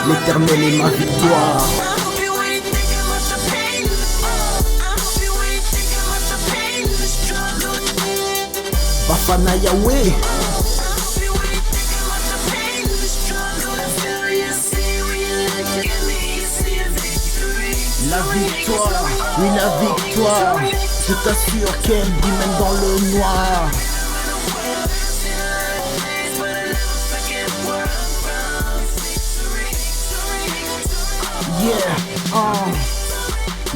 L'éternel est ma victoire. Bafana Yahweh. La victoire, oui la victoire. Je t'assure qu'elle dit même dans le noir.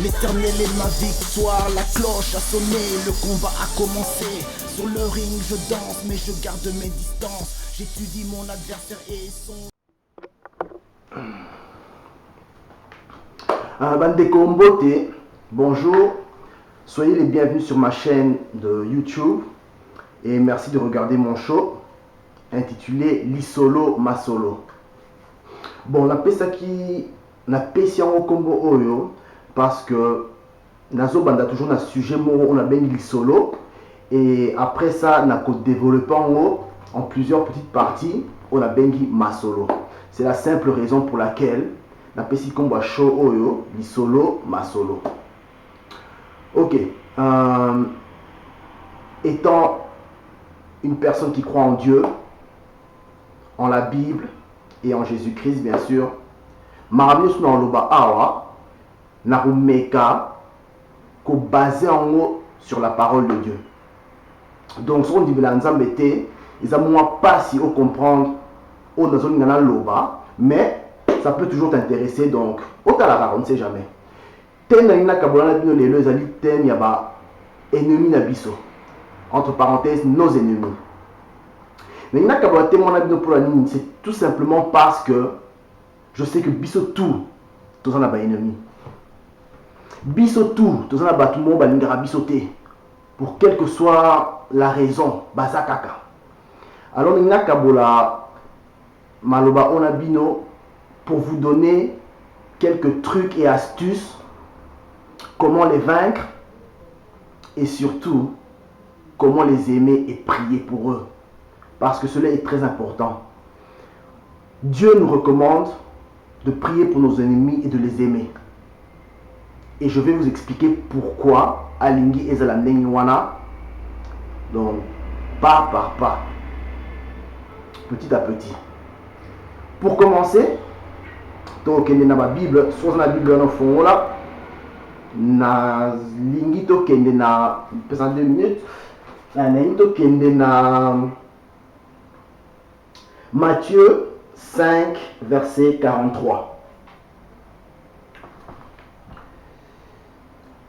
L'éternel est ma victoire, la cloche a sonné, le combat a commencé. Sur le ring je danse mais je garde mes distances. J'étudie mon adversaire et son... Bandeko Mbote, bonjour, soyez les bienvenus sur ma chaîne de YouTube et merci de regarder mon show intitulé Lisolo Masolo. Bon, on appelle ça qui n'a pas si en combo oyo parce que nazo banda toujours na sujet moro on a bien Lisolo et après ça n'a qu'au développer en plusieurs petites parties on a bien Masolo. C'est la simple raison pour laquelle na pesi kombo show oyo Lisolo Masolo. Ok, étant une personne qui croit en Dieu, en la Bible et en Jésus-Christ bien sûr, maramius na loba awa na rumeka ko basé en haut sur la parole de Dieu. Donc ce qu'on dit Nzambe te, ils ont pas si au comprendre au dans une loba, mais ça peut toujours t'intéresser, donc autant la on ne sait jamais. Tenna kabolana bino lelo ezali ten ya ba ennemi na biso. Entre parenthèses nos ennemis. Mais na kabolana témoin bino pour la nini, c'est tout simplement parce que je sais que biso tout tous en a ba ennemi. Biso tout tous en a ba tout monde ba lingara biso te. Pour quelle que soit la raison, bazakaka. Alors na kabola maloba onabino pour vous donner quelques trucs et astuces, comment les vaincre et surtout comment les aimer et prier pour eux. Parce que cela est très important. Dieu nous recommande de prier pour nos ennemis et de les aimer. Et je vais vous expliquer pourquoi Alingi Ezala Nengwana. Donc, pas par pas, petit à petit. Pour commencer, donc il y a ma Bible, soit la Bible en fond là, na lingito kende na pesant 2 minutes, na lingito kende na Matthieu 5 verset 43.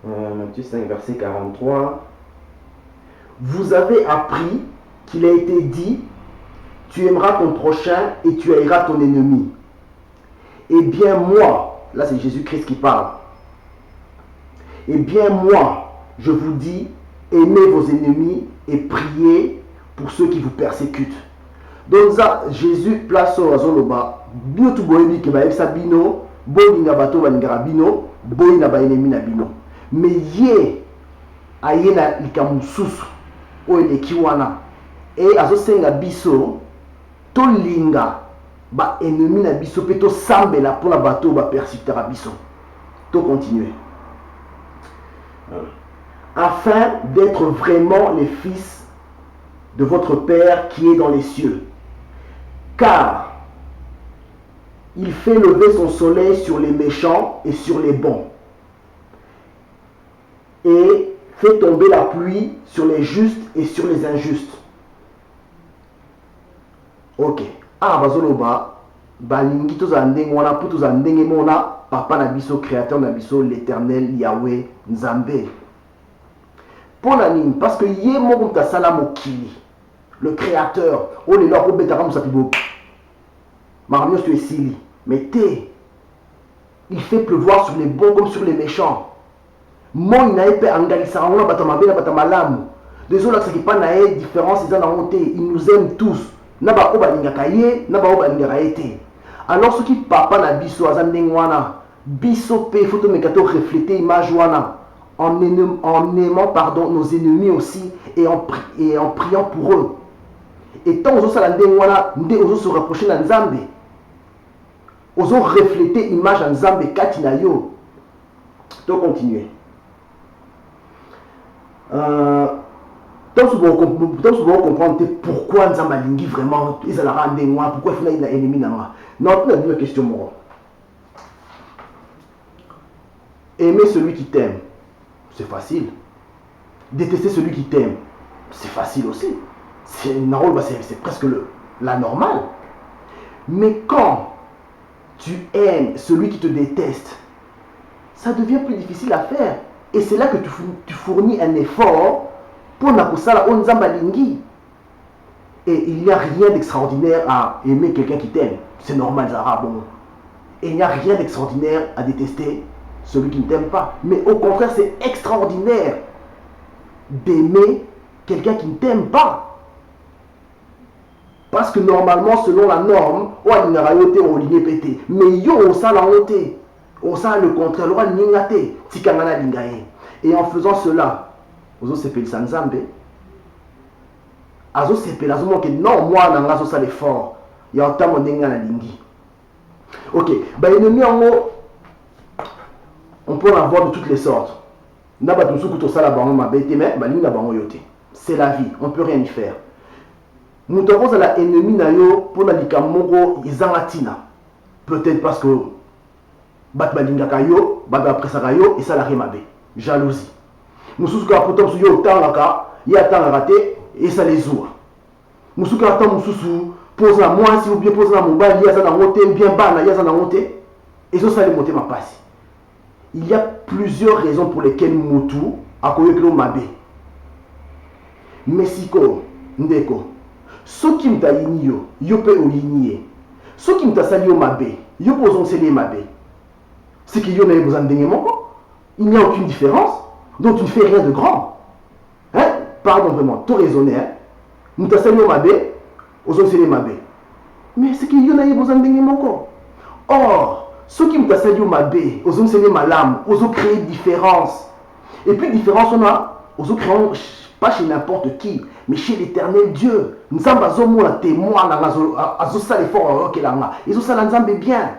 Matthieu 5 verset 43. Vous avez appris qu'il a été dit, tu aimeras ton prochain et tu haïras ton ennemi. Eh bien moi, là c'est Jésus-Christ qui parle. Eh bien moi, je vous dis, aimez vos ennemis et priez pour ceux qui vous persécutent. Donc ça, Jésus place au azoloba, bino tu boyebi ke ba eksa bino, bolinga bato balingara bino, boyina ba ennemi na bino. Mais ye ayena likamususu o eleki wana et azosenga biso to linga ba ennemi na biso pe to sambela pour la bateau ba persécuter biso. To continuer. Afin d'être vraiment les fils de votre Père qui est dans les cieux. Car il fait lever son soleil sur les méchants et sur les bons. Et fait tomber la pluie sur les justes et sur les injustes. Ok. Ah, bazoloba, balingi toza ndenge wana po toza ndenge mona papa na biso créateur na biso l'éternel Yahweh Nzambe. Pour la nini, parce que yé moko mtasala mokili, le créateur, on est là pour betara musapibo. Maramios tu es sili, mais il fait pleuvoir sur les bons comme sur les méchants. Moi il n'a pas angalisa on a batamabe na batamalam. Désolé que ce qui pas na différence ils en ont été, ils nous aiment tous. Naba oba lingaka ye, naba oba lingaka été. Alors ce qui papa na biso azandengwana, biso pe photo mekato refléter image wana en aimant pardon nos ennemis aussi et en priant pour eux. Et tant aux autres ndengwana, ndé aux autres se rapprocher na Nzambe. Ozo refléter image en Nzambe kati na yo. Donc continuer. Donc vous comprendre pourquoi Nzambe alingi vraiment ils ont la rendre moi, pourquoi il a ennemi na moi. Non, tu as une question moi. Aimer celui qui t'aime, c'est facile. Détester celui qui t'aime, c'est facile aussi. C'est presque la normale. Mais quand tu aimes celui qui te déteste, ça devient plus difficile à faire. Et c'est là que tu fournis un effort pour nakusala onzamba lingi. Et il n'y a rien d'extraordinaire à aimer quelqu'un qui t'aime. C'est normal, Zara, bon. Et il n'y a rien d'extraordinaire à détester celui qui ne t'aime pas. Mais au contraire, c'est extraordinaire d'aimer quelqu'un qui ne t'aime pas. Parce que normalement, selon la norme, on a une rayoté ou une pété. Mais yo, on sait la honte. On sait le contraire. On a une ningate. Tikangana lingaye. Et en faisant cela, on s'appelle Sanzambe. Azo s'appelle, azo manque. Non, moi, on a ça l'effort. Il y a un temps où on a lingi. Ok. Bah, ennemi en haut, on peut en avoir de toutes les sortes. C'est la vie, on ne peut rien y faire. Nous avons la ennemi pour la likamoro izangatina. Peut-être parce que bat balingaka yo, bat après ça yo et ça la rimabe. Jalousie. Nous sommes pourtant sur yo tangaka, y a tant raté et ça les oua. Nous sommes quand nous sommes pose la moi si ou bien pose la mobile, y a ça dans monter bien bas, y a ça dans monter et ça les monter ma passe. Il y a plusieurs raisons pour lesquelles Moutou a connu que Mabé. Mexico, Ndeko. Ceux qui m'ont yini yo peut yinier. Ceux qui m'ont sali au Mabé, yo posons c'est les Mabé. C'est qu'il y en a besoin de il n'y a aucune différence. Donc tu ne fais rien de grand. Hein? Pardon vraiment, tout raisonné. Hein? M'ont sali au Mabé, osons c'est les Mabé. Mais c'est qu'il y en a besoin de Or, ceux qui me sali au Mabé, osons c'est les malam, osons créer différence. Et puis différence on a, osons créer pas chez n'importe qui, mais chez l'éternel Dieu. Nous avons un témoin, nous avons fait bien.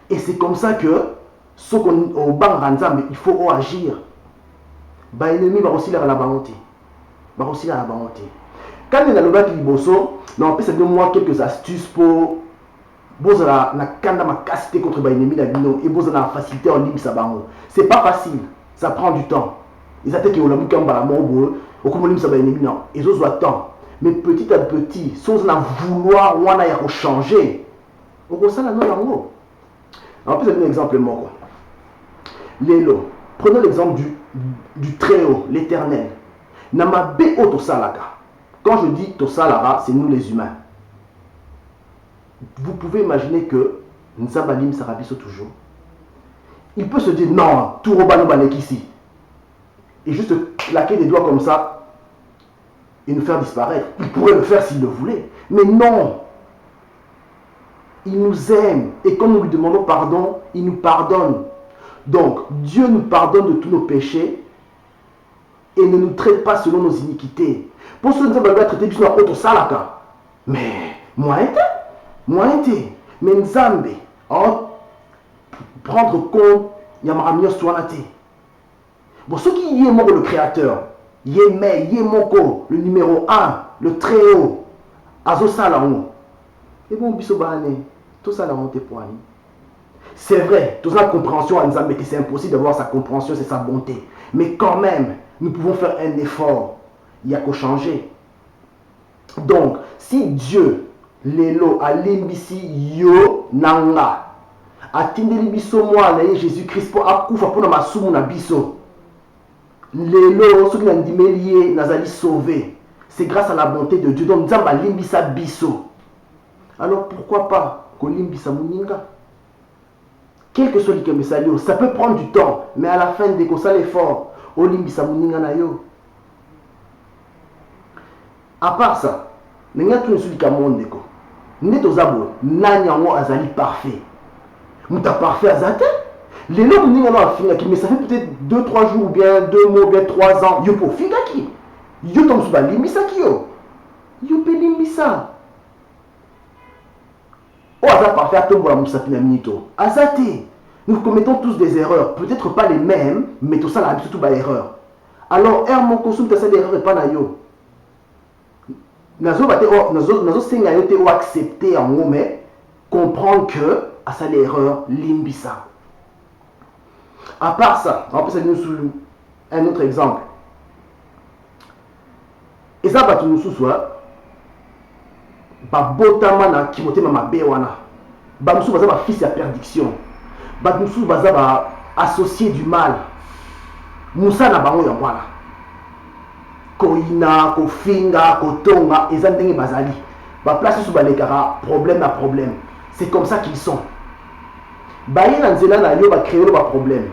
Et c'est comme ça que, ce qu'on au banc il faut agir. Bah, l'ennemi va aussi la bonté. Va aussi la bonté. Quand on a le bac liboso, on peut se donner moi quelques astuces pour bozala na kanda ma capacité contre l'ennemi d'Abino et bozala la facilité en ligne sabango. C'est pas facile, ça prend du temps. Ils attaquent au lamu kamba la mort au comme l'ennemi sabango ennemi non, ils ont temps. Mais petit à petit, si on a vouloir on a ya changer. On voit ça là non yango. En plus, je donne un exemple moi quoi. Lélo, prenons l'exemple du Très-Haut, l'Éternel. Nama be o tosalaka. Quand je dis tosalara, c'est nous les humains. Vous pouvez imaginer que Nzabalim Sarabiso toujours. Il peut se dire non, tout Robano Banek ici. Et juste claquer des doigts comme ça et nous faire disparaître. Il pourrait le faire s'il le voulait. Mais non. Il nous aime. Et quand nous lui demandons pardon, il nous pardonne. Donc, Dieu nous pardonne de tous nos péchés et ne nous traite pas selon nos iniquités. Pour ceux qui nous avons traité du autre salaka. Mais, moi, mais Nzambe, prendre compte, Yamaramio Swanate. Bon, ceux qui y est mort le créateur, Yémé, Yémoko, le numéro 1, le Très-Haut, Azo Salamou. Et bon, Bissobane, tout ça, la montée pour lui. C'est vrai, toute la compréhension à Nzambe, c'est impossible d'avoir sa compréhension, c'est sa bonté. Mais quand même, nous pouvons faire un effort. Il n'y a qu'à changer. Donc, si Dieu, Lelo, alimbisi yo nanga, atindeli biso mwana Jésus-Christ pour akufa pour na masumu na biso. Lelo, ceux qui n'ont dit nazali sauvé. C'est grâce à la bonté de Dieu. Donc, Nzamba limbisa biso. Alors, pourquoi pas kolimbisa muninga? Quel que soit le ça peut prendre du temps, mais à la fin, dès qu'on s'est l'effort, olimbisa muninga na yo. À part ça, nous avons tout ce monde. Nous avons azali parfait. Nous avons parfait à Zate. Les gens qui ont mais ça fait peut-être 2-3 jours, bien 2 mois, bien 3 ans. Yo pour finir qui? Yo tombe sur limbisa qui yo? Yo peut limbisa. Oh, aza parfait, tombe la moussa pina minito. Azate. Nous commettons tous des erreurs, peut-être pas les mêmes, mais tout ça la surtout ba erreur. Alors, mon consum ta l'erreur et pas na yo. Nazo bate nazo senga yo te o accepter en mot mais comprendre que à ça l'erreur limbisa. À part ça, on peut nous sous un autre exemple. Et ça va nous sous soit ba botama na kimote mama bewana. Ba musu baza ba fils ya perdition. Ba musu baza ba associé du mal. Musa na bango ya wana. Koina, kofinga, kotonga, eza ndenge bazali. Ba place sous ba lekara problème na problème. C'est comme ça qu'ils sont. Ba yena nzela na yo ba créer ba problème.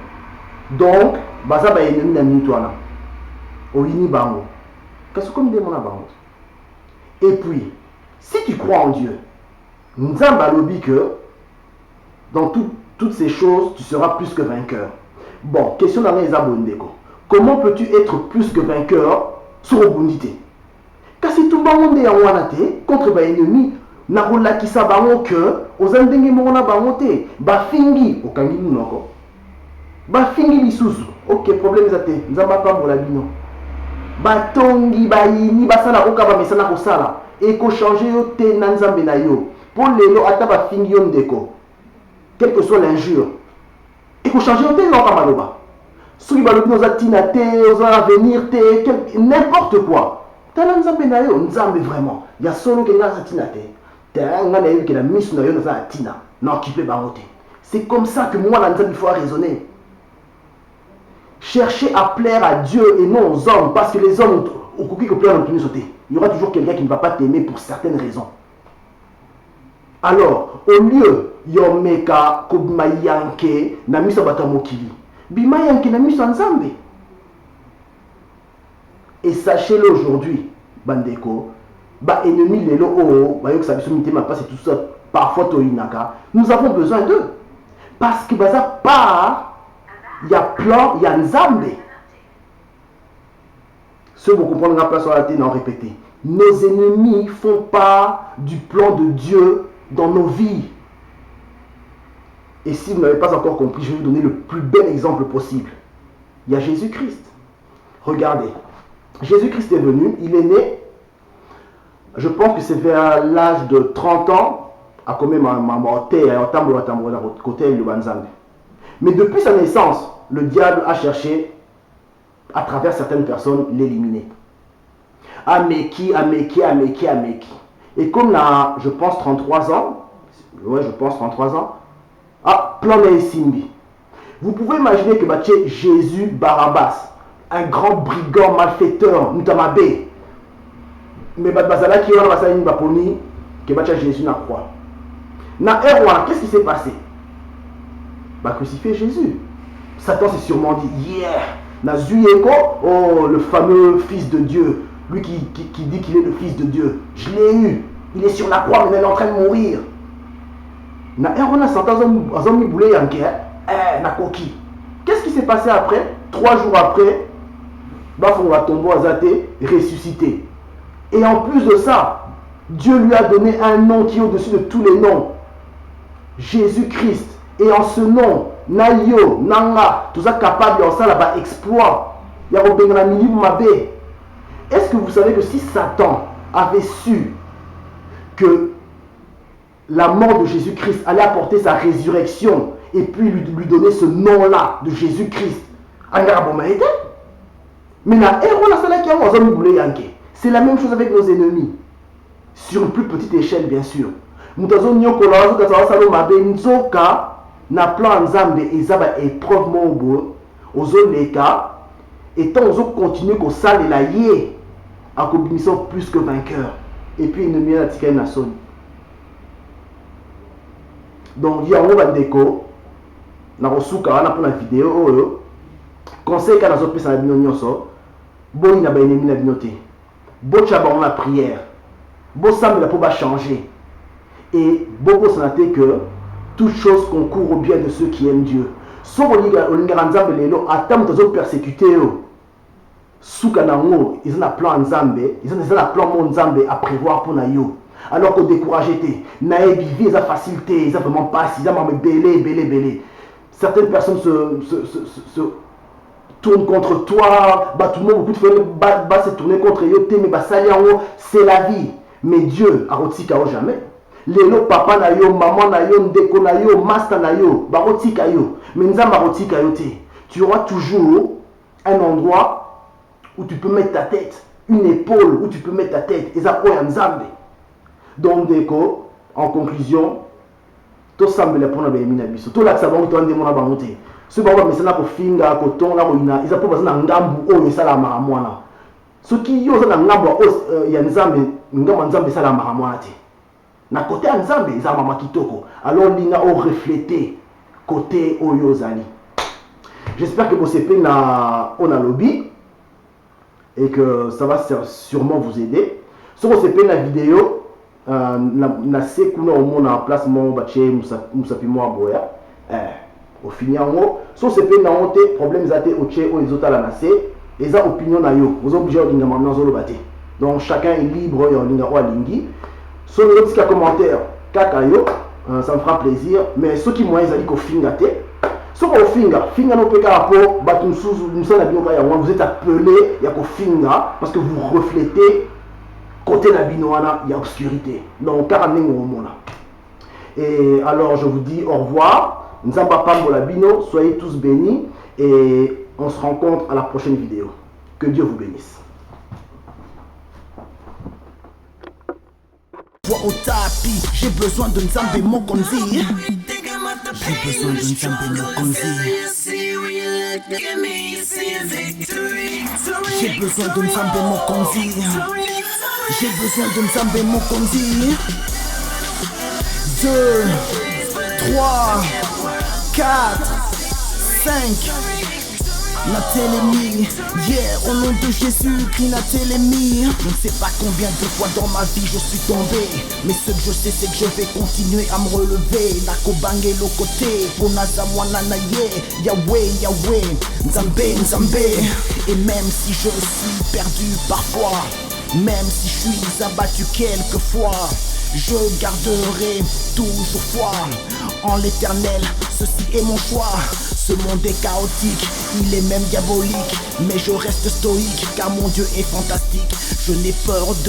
Donc, baza ba ennemi na mitwana. Oyini bango. Qu'est-ce que comme demande bango? Et puis, si tu crois en Dieu, Nzamba lobi que dans toutes ces choses, tu seras plus que vainqueur. Bon, question dans les abondeko. Comment peux-tu être plus que vainqueur sur Obundité? Kasi tout le monde est en wanate contre ba ennemi. Na rolakisa bango que aux andenge mona bangote ba fingi okangi noko. Ba fingi lisusu. OK, problème zate. Nzamba pambola bino. Ba tongi ba yini basala okaba mesana ko sala et ko changer yo te na nzambe na yo. Pour lelo ata ba fingi yo ndeko. Quelle que soit l'injure. Et ko changer yo te no kamaloba. Soki ba lobino za tina te, oza venir te, n'importe quoi. Tala nzambe na yo, nzambe vraiment. Ya solo ke nga za tina te. Tala nga na yo ke la misu na yo na za tina. Na occupé bango te. C'est comme ça que moi la nzambe il faut raisonner. Chercher à plaire à Dieu et non aux hommes, parce que les hommes, au cookie que plaire dans sauter. Il y aura toujours quelqu'un qui ne va pas t'aimer pour certaines raisons. Alors, au lieu, yomeka, kobimayanke, na miso batamokili, bimayanke na miso nzambe. Et sachez-le aujourd'hui, bandeko, ba ennemi lelo o, ba yok sabiso mitema passe tout ça, parfois toinaka, nous avons besoin d'eux. Parce que baza pas il y a plan, il y a nzambe. Ceux qui comprennent la place sur la tête, non répété. Nos ennemis font part du plan de Dieu dans nos vies. Et si vous n'avez pas encore compris, je vais vous donner le plus bel exemple possible. Il y a Jésus-Christ. Regardez. Jésus-Christ est venu, il est né. Je pense que c'est vers l'âge de 30 ans. À combien côté le Banzambe. Mais depuis sa naissance, le diable a cherché, à travers certaines personnes, l'éliminer. Ameki. Et comme là, je pense 33 ans, plan Simbi. Vous pouvez imaginer que Jésus Barabbas, un grand brigand malfaiteur, Mutamabé, mais Bazala qui a une baponi, que Jésus n'a croix. Na Erwan, qu'est-ce qui s'est passé? Crucifier Jésus. Satan s'est sûrement dit, yeah, Nazuyeko, oh, le fameux fils de Dieu, lui qui dit qu'il est le fils de Dieu. Je l'ai eu. Il est sur la croix, mais il est en train de mourir. Na Erwan a Satan a boulé yanké, na koki. Qu'est-ce qui s'est passé après? 3 jours après, Bafon va tomber à Zate, ressuscité. Et en plus de ça, Dieu lui a donné un nom qui est au-dessus de tous les noms. Jésus-Christ. Et en ce nom, Nayo, Nanga, tout ça capable de faire un exploit. Est-ce que vous savez que si Satan avait su que la mort de Jésus-Christ allait apporter sa résurrection et puis lui donner ce nom-là de Jésus-Christ, c'est la même chose avec nos ennemis. Sur une plus petite échelle, bien sûr. Na plan nzambe ezaba épreuve mobo ozoleka et tant ozo continuer ko salela yé à combinaison plus que vainqueur et puis ennemi na tika na son. Donc il y a un bandeko na rosuka wana pour la vidéo oyo conseil ka nazo pesa na bino nyonso boyi na ba ennemi na bino te bocha ba na prière bo sambela pour ba changer et bobo sanate que toute chose concourt au bien de ceux qui aiment Dieu. Si vous avez persécuté, ils ont un plan Nzambe, ils ont un plan Nzambe à prévoir pour nous. alors qu'on découragé était. Naïe vivait, ils ont facilité, ils ont vraiment passé, ils ont même belé. Certaines personnes se tournent contre toi, bah, tout le monde, beaucoup de fois, va se tourner contre eux, mais bah, ça c'est la vie. Mais Dieu a retiré jamais. Lelo papa na yo, maman na yo, ndeko na yo, master na yo, ba retiré yo. Mais nzamba retiré yo te. Tu auras toujours un endroit où tu peux mettre ta tête, une épaule où tu peux mettre ta tête. Et ça peut être nzambe. Donc déco, en conclusion, tout semble les points de bémina biso. Tout là que ça va on doit demander à monter. Ce que mais c'est là pour finga coton là où ils ont pas besoin d'un ngambu oh ça la maramwana. Ce qui yo ça na ngambu oh ya nzambe nzambe ça la maramwana te. Na côté nzambe ça mama kitoko. Alors linga au refléter côté oyo zali. J'espère que vous êtes na on a lobby et que ça va sûrement vous aider. Si vous êtes la vidéo na sekuna au monde en place mon baché musapi mo aboya au finir en haut so c'est pe na honte problème zate oche o ezota la nase et ça opinion na yo vous obligé de maintenant zolo baté donc chacun est libre en linga o lingi so le petit commentaire kaka yo ça me fera plaisir mais ceux qui moi ils allaient ko finga te so ko finga no peka rapport batu musuzu musala binoka ya vous êtes appelé ya ko finga parce que vous reflétez côté la binoana il y a obscurité donc carrément au monde. Et alors je vous dis au revoir. Nzamba Pambola Bino, soyez tous bénis et on se rencontre à la prochaine vidéo. Que Dieu vous bénisse. Au tapis, j'ai besoin de Nzambe Mokonzi. J'ai besoin de Nzambe Mokonzi. J'ai besoin de Nzambe Mokonzi. J'ai besoin de Nzambe Mokonzi. 2, 3, 4, 5. La télémie, yeah, au nom de Jésus-Christ, la télémie. Je ne sais pas combien de fois dans ma vie je suis tombé, mais ce que je sais c'est que je vais continuer à me relever. La kobange le côté, ponaza mwana na ye, Yahweh, Nzambe. Et même si je suis perdu parfois, même si je suis abattu quelquefois, je garderai toujours foi en l'éternel, ceci est mon choix. Ce monde est chaotique, il est même diabolique, mais je reste stoïque car mon Dieu est fantastique. Je n'ai peur de